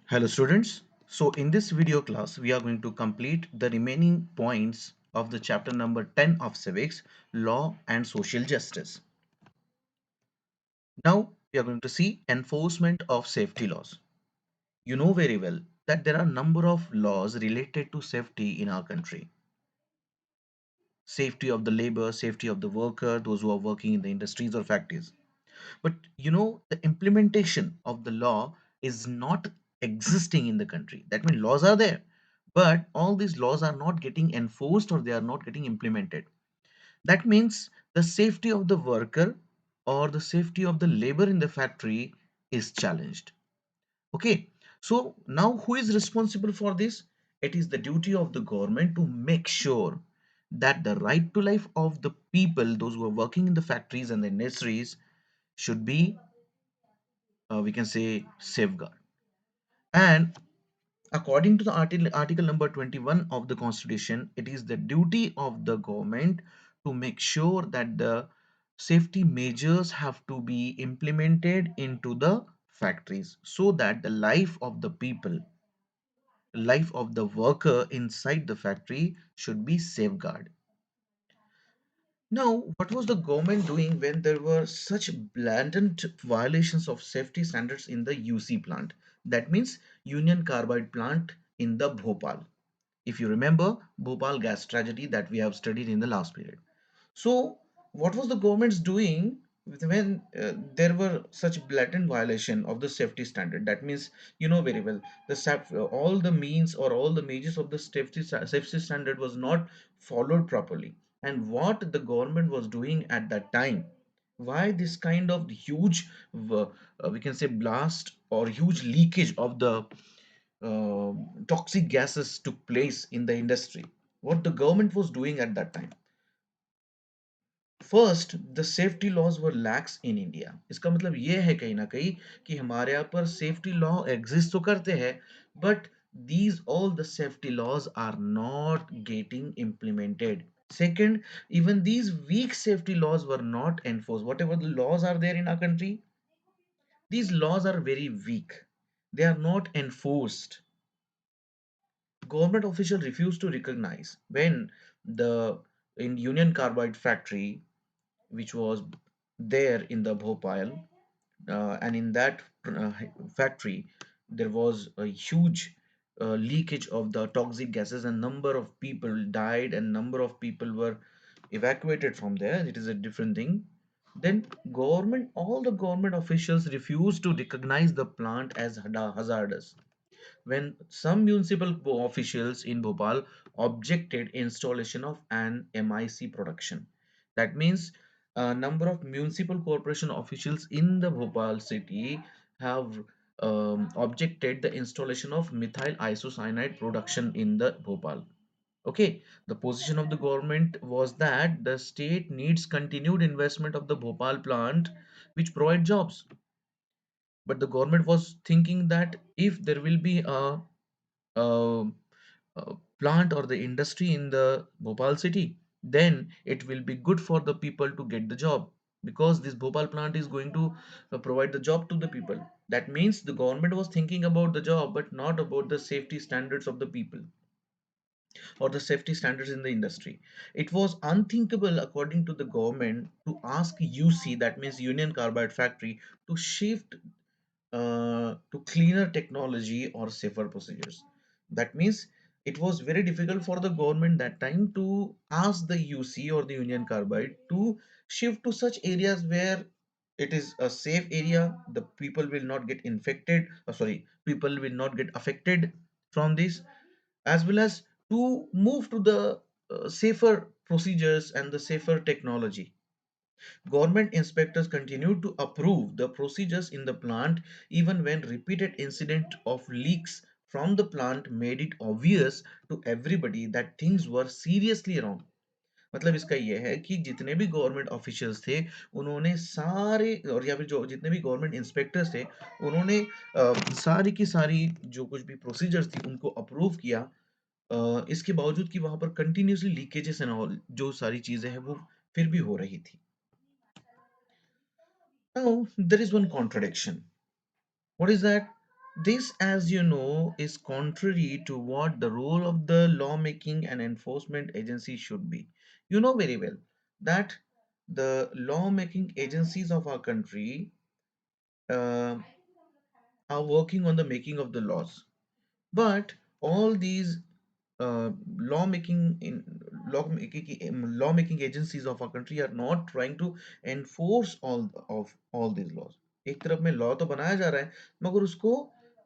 Hello students. So in this video class, we are going to complete the remaining points of the chapter number 10 of Civics, Law and Social Justice. Now we are going to see enforcement of safety laws. You know very well that there are a number of laws related to safety in our country. Safety of the labor, safety of the worker, those who are working in the industries or factories. But the implementation of the law is not existing in the country. That means laws are there, but all these laws are not getting enforced or they are not getting implemented. That means the safety of the worker or the safety of the labor in the factory is challenged. Okay, so now who is responsible for this? It is the duty of the government to make sure that the right to life of the people, those who are working in the factories and the industries, should be we can say safeguard. And according to the article number 21 of the constitution, it is the duty of the government to make sure that the safety measures have to be implemented into the factories so that the life of the people, life of the worker inside the factory should be safeguarded. Now, what was the government doing when there were such blatant violations of safety standards in the UC plant? That means Union Carbide plant in the Bhopal. If you remember, Bhopal gas tragedy that we have studied in the last period. So, what was the government's doing when there were such blatant violation of the safety standard? That means you know very well all the means or all the measures of the safety standard was not followed properly. And what the government was doing at that time? Why this kind of huge, we can say blast or huge leakage of the uh, toxic gases took place in the industry? What the government was doing at that time? First the safety laws were lax in India. इसका मतलब ये है कहीं ना कहीं कि हमारे यहाँ पर सेफ्टी लॉ एग्जिस्ट तो करते हैं, but these all the safety laws are not getting implemented. Second, even these weak safety laws were not enforced. Whatever the laws are there in our country, these laws are very weak. They are not enforced. Government officials refuse to recognize when the in Union Carbide factory, which was there in the Bhopal, and in that factory there was a huge leakage of the toxic gases, and number of people died and number of people were evacuated from there. It is a different thing. Then government, all the government officials refused to recognize the plant as hazardous when some municipal officials in Bhopal objected installation of an MIC production. That means a number of municipal corporation officials in the Bhopal city have objected the installation of methyl isocyanide production in the Bhopal. Okay, the position of the government was that the state needs continued investment of the Bhopal plant, which provide jobs. But the government was thinking that if there will be uh, plant or the industry in the Bhopal city, then it will be good for the people to get the job, because this Bhopal plant is going to provide the job to the people. That means the government was thinking about the job but not about the safety standards of the people or the safety standards in the industry. It was unthinkable, according to the government, to ask UC, that means Union Carbide Factory, to shift to cleaner technology or safer procedures. That means it was very difficult for the government that time to ask the UC or the Union Carbide to shift to such areas where it is a safe area. The people will not get infected. People will not get affected from this, as well as to move to the safer procedures and the safer technology. Government inspectors continued to approve the procedures in the plant even when repeated incident of leaks from the plant made it obvious to everybody that things were seriously wrong. मतलब इसका ये है कि जितने भी government officials थे, उन्होंने सारे, और या फिर जो जितने भी गवर्नमेंट इंस्पेक्टर्स थे, उन्होंने सारी की सारी जो कुछ भी प्रोसीजर्स थी उनको अप्रूव किया, इसके बावजूद कि वहां पर कंटिन्यूसली लीकेजेस एंड ऑल जो सारी चीजें हैं वो फिर भी हो रही थी. Now, there is one contradiction. What is that? This, as you know, is contrary to what the role of the lawmaking and enforcement agency should be. You know very well that the lawmaking agencies of our country uh, are working on the making of the laws. But all these lawmaking lawmaking agencies of our country are not trying to enforce all these laws. एक तरफ में law तो बनाया जा रहा है मगर उसको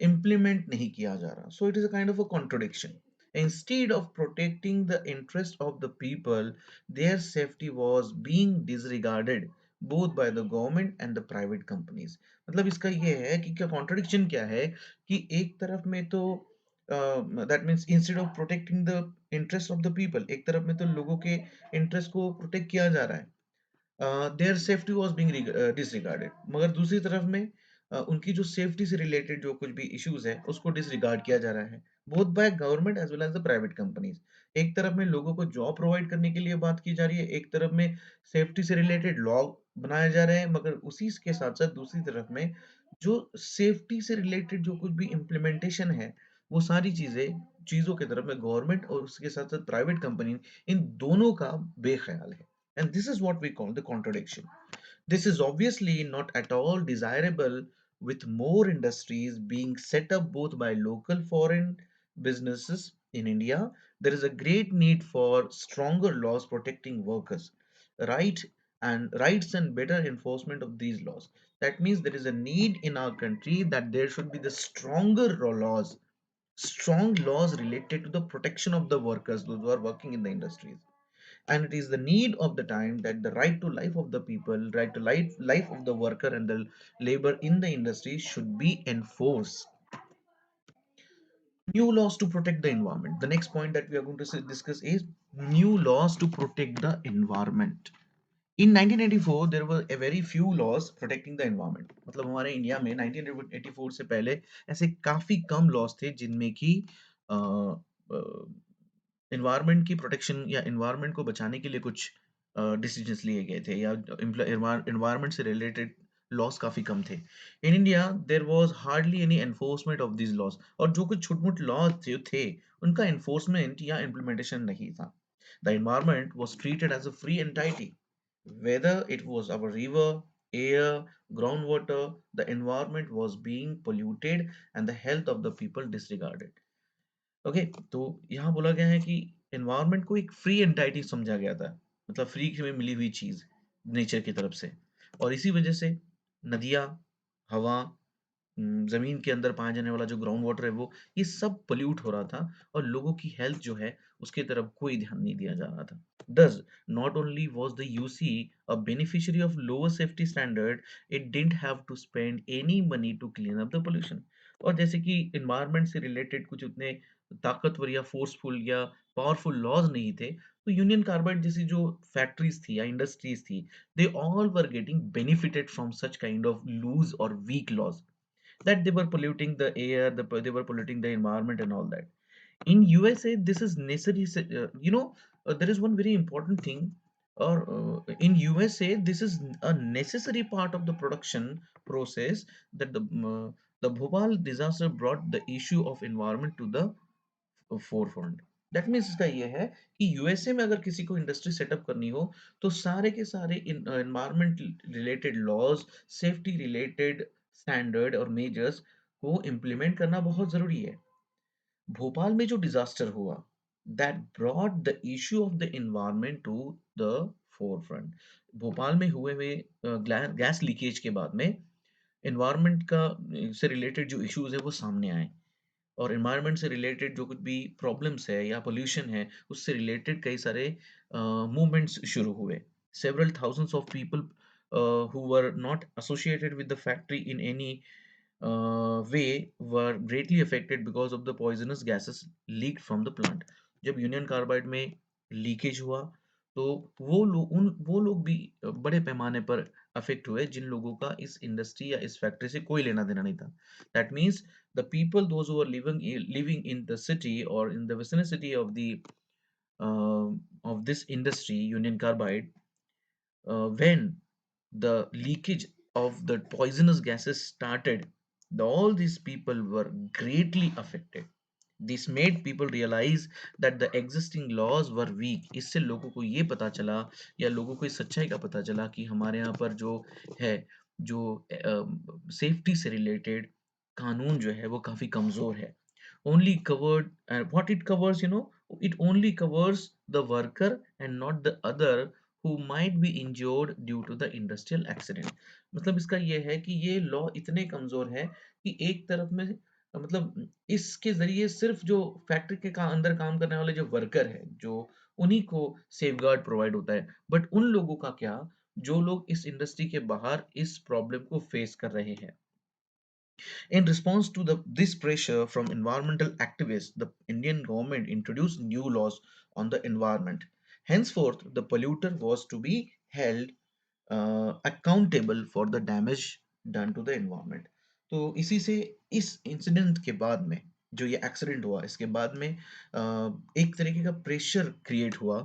implement नहीं किया जा रहा. So it is a kind of a contradiction. Instead of protecting the interest of the people, their safety was being disregarded both by the government and the private companies. मतलब इसका ये है कि क्या contradiction क्या है कि एक तरफ में तो that means instead of protecting the interest of the people, एक तरफ में तो लोगों के इंटरेस्ट को प्रोटेक्ट किया जा रहा है, their safety was being disregarded, मगर दूसरी तरफ में उनकी जो सेफ्टी से रिलेटेड जो कुछ भी इश्यूज है उसको डिसरिगार्ड किया जा रहा है, both by government as well as the private companies. एक तरफ में लोगों को जॉब प्रोवाइड करने के लिए बात की जा रही है, एक तरफ में सेफ्टी से रिलेटेड लॉ बनाए जा रहे हैं, मगर उसी के साथ साथ दूसरी तरफ में जो सेफ्टी से रिलेटेड जो कुछ भी इम्प्लीमेंटेशन है वो सारी चीजों की तरफ में गवर्नमेंट और उसके साथ साथ प्राइवेट कंपनी इन दोनों का बेख्याल है. And this is what we call the contradiction. This is obviously not at all desirable, with more industries being set up both by local foreign businesses in India. There is a great need for stronger laws protecting workers, right rights and better enforcement of these laws. That means there is a need in our country that there should be the stronger laws, strong laws related to the protection of the workers, those who are working in the industries. And it is the need of the time that the right to life of the people, right to life of the worker and the labor in the industry should be enforced. New laws to protect the environment. The next point that we are going to discuss is new laws to protect the environment. In 1984 there were a very few laws protecting the environment. मतलब हमारे India में 1984 से पहले ऐसे काफी कम laws थे जिनमें कि एनवायरनमेंट की प्रोटेक्शन या एनवायरनमेंट को बचाने के लिए कुछ डिसीजंस लिए गए थे, या एनवायरनमेंट से रिलेटेड लॉस काफी कम थे. In India there was hardly any enforcement of this laws, और जो कुछ छोटे-मोटे लॉ थे उनका एनफोर्समेंट या इम्प्लीमेंटेशन नहीं था. The environment was treated as a free entity, whether it was our river, air, groundwater, the environment was being polluted and the health of the people disregarded. Okay, तो यहाँ बोला गया है कि एनवायरनमेंट को एक फ्री एंटाइटी समझा गया था, मतलब फ्री में मिली हुई चीज नेचर की तरफ से, और इसी वजह से नदियाँ, हवा, जमीन के अंदर पाया जाने वाला जो ग्राउंड वाटर है वो, ये सब पोल्यूट हो रहा था और लोगों की हेल्थ जो है उसके तरफ कोई ध्यान नहीं दिया जा रहा था. Thus, not only was the UC a beneficiary of lower safety standard, it didn't have to spend any money to clean up the pollution. और जैसे कि environment से related कुछ उतने ताकतवर या forceful या powerful laws नहीं थे, तो यूनियन कार्बाइड जैसी जो फैक्ट्रीज थी या इंडस्ट्रीज थी, they all were getting benefited from such kind of loose or weak laws, that they were polluting the air, they were polluting the environment and all that. In USA, this is necessary. There is one very important thing, or in USA, this is a necessary part of the production process, that the Bhopal disaster brought the issue of environment to the forefront. That means इसका ये है कि USA में अगर किसी को industry setup करनी हो तो सारे के सारे environment related laws, safety related standard और मेजर्स को इम्प्लीमेंट करना बहुत जरूरी है. भोपाल में जो डिजास्टर हुआ, that brought the issue of the environment to the forefront. Bhopal में हुए हुए गैस लीकेज के बाद में एनवायरनमेंट का से रिलेटेड जो इश्यूज है वो सामने आए, और एनवायरनमेंट से रिलेटेड जो कुछ भी प्रॉब्लम्स है या पोल्यूशन है उससे रिलेटेड कई सारे मूवमेंट्स शुरू हुए. Several thousands of people who were not associated with the factory in any way were greatly affected because of the poisonous gases leaked from the plant. जब यूनियन कार्बाइड में leakage हुआ तो वो लोग भी बड़े पैमाने पर अफेक्ट हुए जिन लोगों का इस इंडस्ट्री या इस फैक्ट्री से कोई लेना देना नहीं था. That means the people those who are living in the city or in the vicinity of the uh, of this industry union carbide, when the leakage of the poisonous gases started, All these people were greatly affected. This made people realize that the existing laws were weak. इससे लोगों को ये पता चला, या लोगों को इस सच्चाई का पता चला कि हमारे यहाँ पर जो है, जो सेफ्टी से रिलेटेड कानून जो है वो काफी कमजोर है. Only covered, and what it covers, it only covers the worker and not the other who might be injured due to the industrial accident. मतलब इसका ये है कि ये लॉ इतने कमजोर है कि एक तरफ में, मतलब इसके ज़रिए सिर्फ़ जो फैक्ट्री के अंदर काम करने वाले जो वर्कर हैं, जो उन्हीं को सेफगार्ड प्रोवाइड होता है। बट उन लोगों का क्या, जो लोग इस इंडस्ट्री के बाहर इस प्रॉब्लम को फेस कर रहे हैं। In response to this pressure from environmental activists, the Indian government introduced new laws on the environment. Henceforth, the polluter was to be held accountable for the damage done to the environment. तो इसी से, इस incident के बाद में, जो ये accident हुआ इसके बाद में एक तरीके का प्रेशर क्रिएट हुआ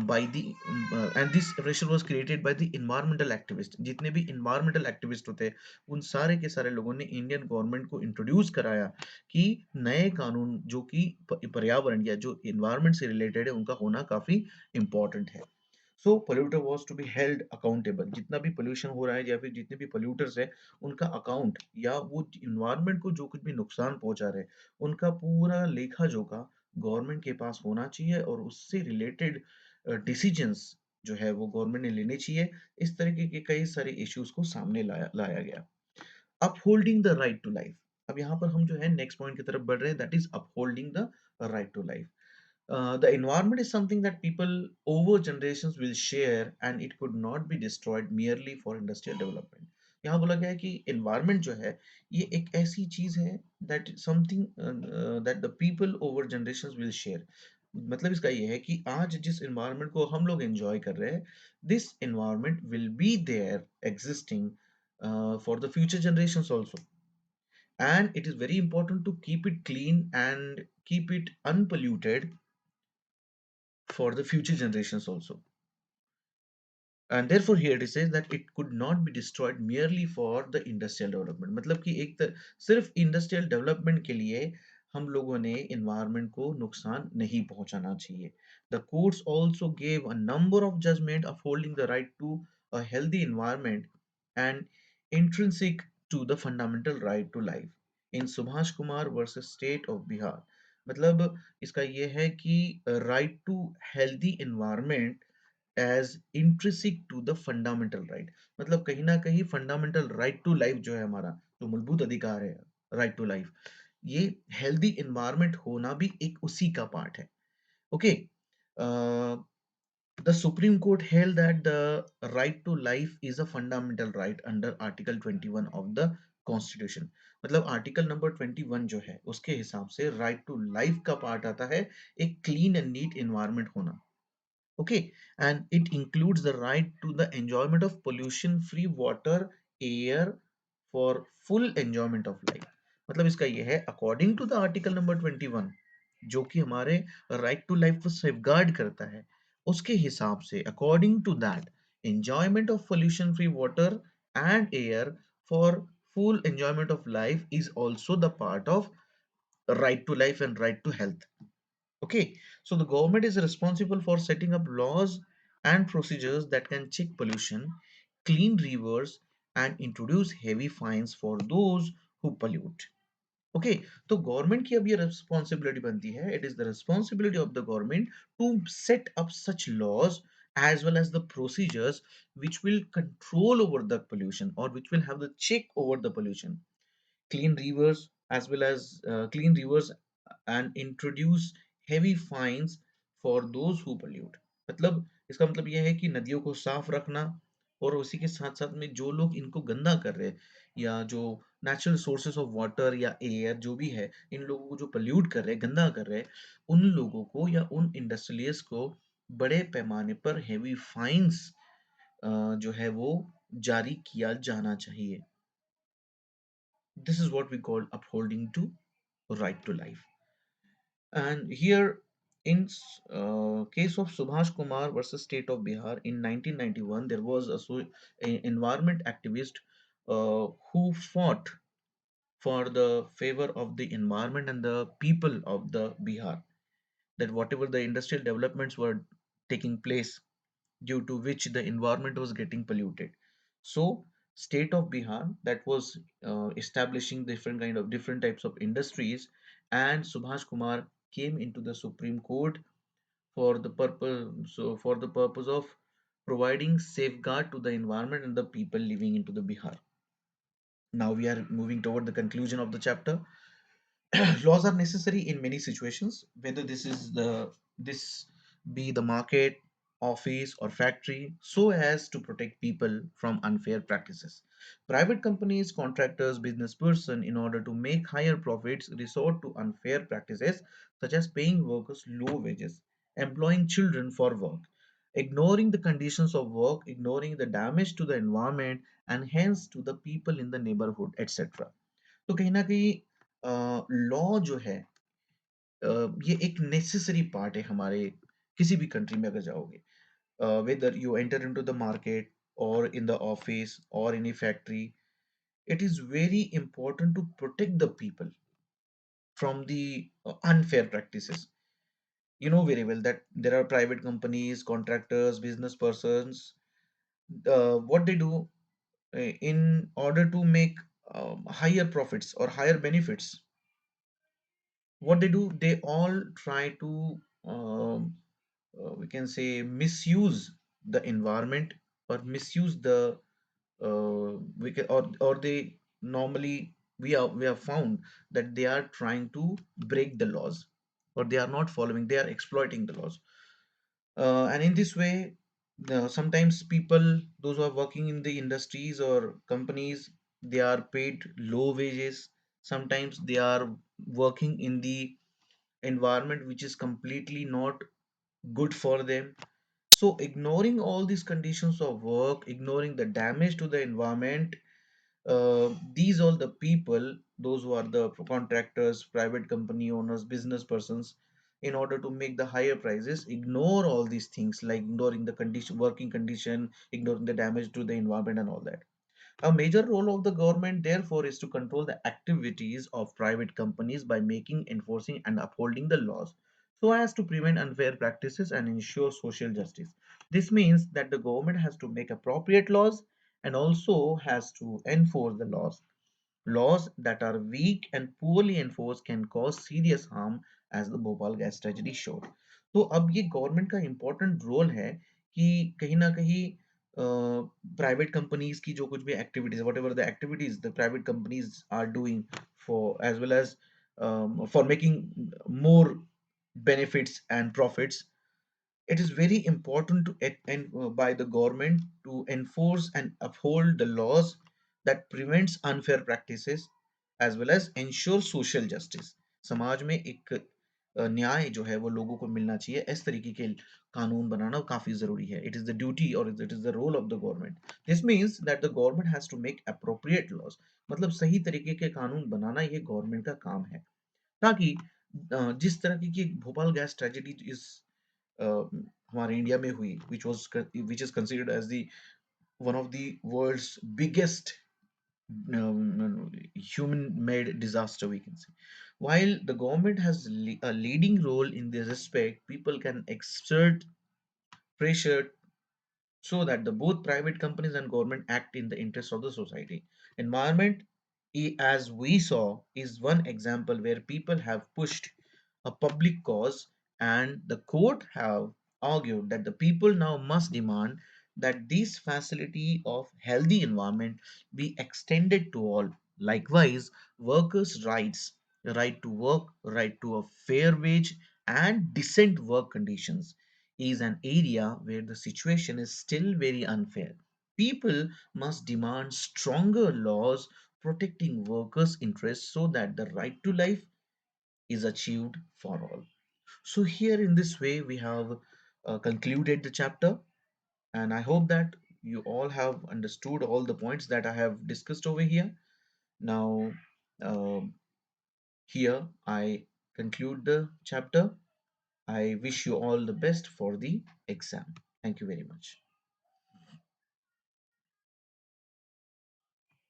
by the and this pressure was created by the environmental activists. जितने भी environmental activist होते हैं, उन सारे के सारे लोगों ने इंडियन गवर्नमेंट को इंट्रोड्यूस कराया कि नए कानून जो कि पर्यावरण या जो इन्वायरमेंट से रिलेटेड है उनका होना काफी इंपॉर्टेंट है. So polluter was to be held accountable. जितना भी पोल्यूशन हो रहा है या फिर जितने भी पोल्यूटर्स है, उनका अकाउंट, या वो इन्वायरमेंट को जो कुछ भी नुकसान पहुंचा रहे, उनका पूरा लेखा जोखा गवर्नमेंट के पास होना चाहिए, और उससे रिलेटेड डिसीजंस जो है वो गवर्नमेंट ने लेने चाहिए. इस तरीके के कई सारे इश्यूज को सामने लाया लाया गया. Upholding the right to life. अब यहाँ पर हम जो है नेक्स्ट पॉइंट की तरफ बढ़ रहे हैं, that is upholding the right to life. The environment is something that people over generations will share, and it could not be destroyed merely for industrial development. यहाँ बोला गया है कि environment जो है, ये एक ऐसी चीज है that something that the people over generations will share. मतलब इसका ये है कि आज जिस environment को हम लोग enjoy कर रहे हैं, this environment will be there existing for the future generations also. And it is very important to keep it clean and keep it unpolluted for the future generations also. And therefore here it says that it could not be destroyed merely for the industrial development. मतलब कि सिर्फ industrial development के लिए हम लोगों ने environment को नुकसान नहीं पहुंचाना चाहिए. The courts also gave a number of judgment upholding the right to a healthy environment and intrinsic to the fundamental right to life in Subhash Kumar versus State of Bihar. मतलब इसका ये है कि right to healthy environment as intrinsic to the fundamental right. मतलब कहीं ना कहीं fundamental right to life जो है हमारा, जो मूलभूत अधिकार है, राइट टू लाइफ, ये हेल्दी इन्वायरमेंट होना भी एक उसी का पार्ट है. Okay. The supreme court held that the right to life is a fundamental right under article 21 of the constitution. मतलब आर्टिकल नंबर 21 जो है उसके हिसाब से राइट टू लाइफ का पार्ट आता है एक क्लीन एंड नीट इन्वायरमेंट होना. Okay, and it includes the right to the enjoyment of pollution free water, air for full enjoyment of life. मतलब इसका ये है according to the article number 21, जो कि हमारे राइट टू लाइफ को safeguard करता है, उसके हिसाब से according to that enjoyment of pollution free water and air for full enjoyment of life is also the part of right to life and right to health. Okay, so the government is responsible for setting up laws and procedures that can check pollution, clean rivers, and introduce heavy fines for those who pollute. Okay, तो government की अब ये responsibility बनती है. It is the responsibility of the government to set up such laws as well as the procedures which will control over the pollution, or which will have the check over the pollution, clean rivers as well as clean rivers, and introduce heavy fines for those who pollute. मतलब इसका मतलब यह है कि नदियों को साफ रखना, और उसी के साथ साथ में जो लोग इनको गंदा कर रहे हैं, या जो नेचुरल सोर्सेस ऑफ वाटर या एयर जो भी है, इन लोगों को जो पोल्यूट कर रहे हैं, गंदा कर रहे हैं, उन लोगों को या उन इंडस्ट्रियलिस्ट को बड़े पैमाने पर हेवी फाइन्स जो है वो जारी किया जाना चाहिए. This is what we call upholding to right to life. And here, in case of Subhash Kumar versus State of Bihar in 1991, there was a environment activist who fought for the favor of the environment and the people of the Bihar, that whatever the industrial developments were taking place due to which the environment was getting polluted. So state of Bihar that was establishing different types of industries, and Subhash Kumar came into the Supreme Court for the purpose of providing safeguard to the environment and the people living into the Bihar. Now we are moving toward the conclusion of the chapter. Laws are necessary in many situations, whether this be the market, office, or factory, so as to protect people from unfair practices. Private companies, contractors, business person, in order to make higher profits, resort to unfair practices such as paying workers low wages, employing children for work, ignoring the conditions of work, ignoring the damage to the environment, and hence to the people in the neighborhood, etc. तो कहीं ना कहीं law जो है, ये एक necessary part है हमारे किसी भी कंट्री में अगर जाओगे, whether you enter into the market or in the office or in a factory, it is very important to protect the people from the unfair practices. You know very well that there are private companies, contractors, business persons, what they do in order to make higher profits or higher benefits, what they do, they all try to we can say misuse the environment, or misuse the we can or they normally, we have found that they are trying to break the laws, or they are not following, they are exploiting the laws. And in this way, sometimes people, those who are working in the industries or companies, they are paid low wages. Sometimes they are working in the environment which is completely not good for them. So ignoring all these conditions of work, ignoring the damage to the environment, these all the people, those who are the contractors, private company owners, business persons, in order to make the higher prices, ignore all these things, like ignoring the condition, working condition, ignoring the damage to the environment and all that. A major role of the government, therefore, is to control the activities of private companies by making, enforcing, and upholding the laws so as to prevent unfair practices and ensure social justice. This means that the government has to make appropriate laws and also has to enforce the laws. Laws that are weak and poorly enforced can cause serious harm, as the Bhopal gas tragedy showed. तो अब ये government का important role है कि कहीं ना कहीं private companies की जो कुछ भी activities, whatever the activities the private companies are doing for as well as for making more benefits and profits, it is very important to by the government to enforce and uphold the laws that prevents unfair practices as well as ensure social justice. समाज में एक न्याय जो है वो लोगों को मिलना चाहिए, इस तरीके के कानून बनाना काफी जरूरी है. इट इज द ड्यूटी और it is the role of the government. This means that the government has to make appropriate laws. मतलब सही तरीके के कानून बनाना ये गवर्नमेंट का काम है, ताकि जिस तरह की भोपाल गैस ट्रेजेडी इस हमारे इंडिया में हुई, which is considered as the one of the world's biggest human made disaster, we can say. While the government has a leading role in this respect, people can exert pressure so that the both private companies and government act in the interest of the society. Environment, as we saw, is one example where people have pushed a public cause, and the court have argued that the people now must demand that this facility of healthy environment be extended to all. Likewise, workers' rights, the right to work, right to a fair wage, and decent work conditions is an area where the situation is still very unfair. People must demand stronger laws protecting workers' interests so that the right to life is achieved for all. So, here in this way, we have concluded the chapter, and I hope that you all have understood all the points that I have discussed over here. Now, um here I conclude the chapter. I wish you all the best for the exam. Thank you very much.